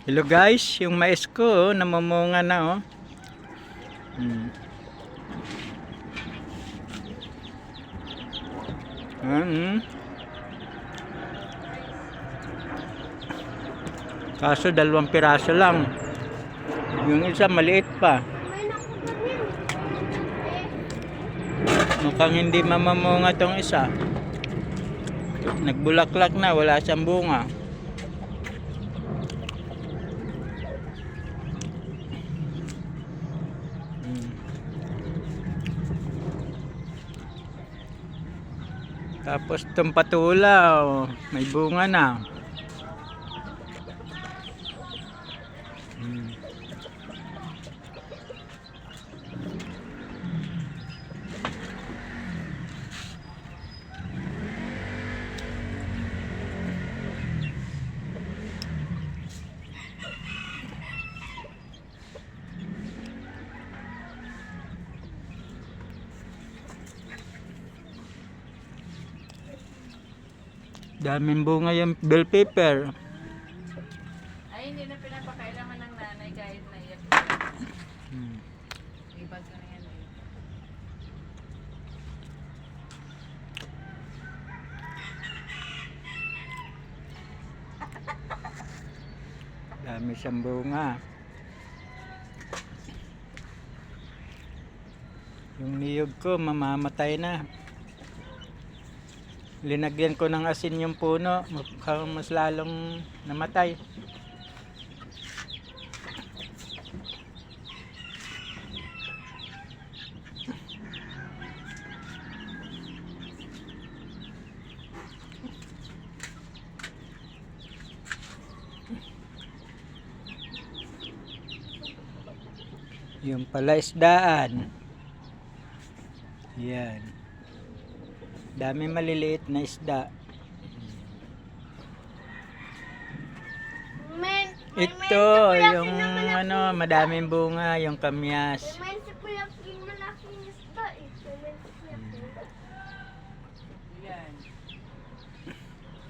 Hello guys, yung mais ko namumunga na oh. Hmm. Kaso 2 piraso lang. Yung isa maliit pa. Mukhang hindi mamamunga tong isa. Nagbulaklak na, wala siyang bunga. Tapos itong patula, oh, may bunga na. Daming bunga yung bell pepper. Ay, hindi na pinapakailangan ng nanay kahit naiyak. Ibag ka na yan eh. Dami siyang bunga. Yung niyog ko mamamatay na. Linagyan ko ng asin yung puno, mukhang mas lalong namatay. Yung pala isdaan. Yan. Dami maliliit na isda. Ito, yung ano, madaming bunga, yung kamyas.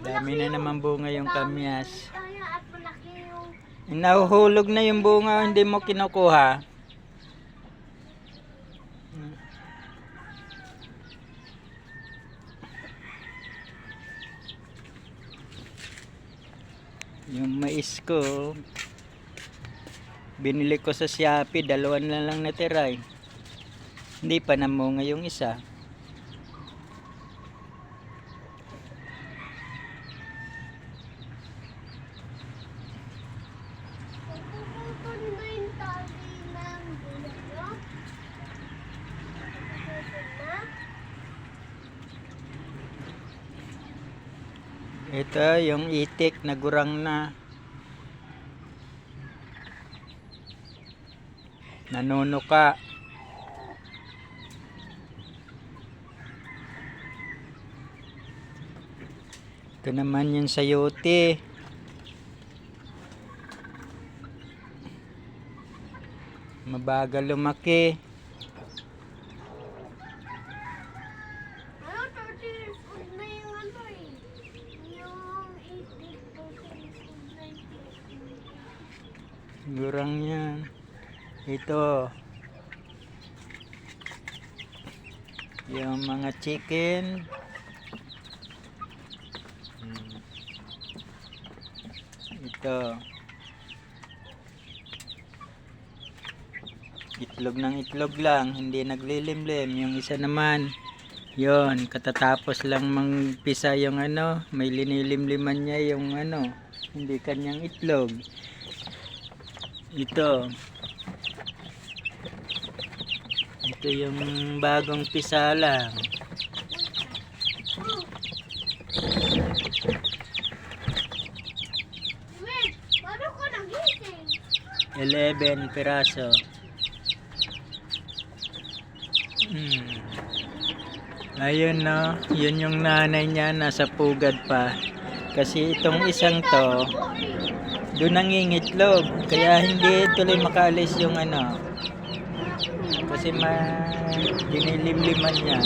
Dami na naman bunga yung kamyas. Nahuhulog na yung bunga, hindi mo kinukuha. Yung mais ko, binili ko sa Shopee, 2 na lang natira eh. Hindi pa namunga yung isa. Ito yung itik, nagurang na. Nanunuka. Ito naman yung sayote. Mabagal lumaki. Gurang yan. Ito yung mga chicken. Ito itlog ng itlog lang, hindi naglilimlim. Yung isa naman yon, katatapos lang mangpisa yung ano, may linilimliman niya yung ano, hindi kanyang itlog. Ito yung bagong pisala. 11 piraso. Ayun no, yun yung nanay niya, nasa pugad pa. Kasi itong isang to, doon nangingitlog, kaya hindi tuloy makaalis yung ano, kasi dinilimliman niya.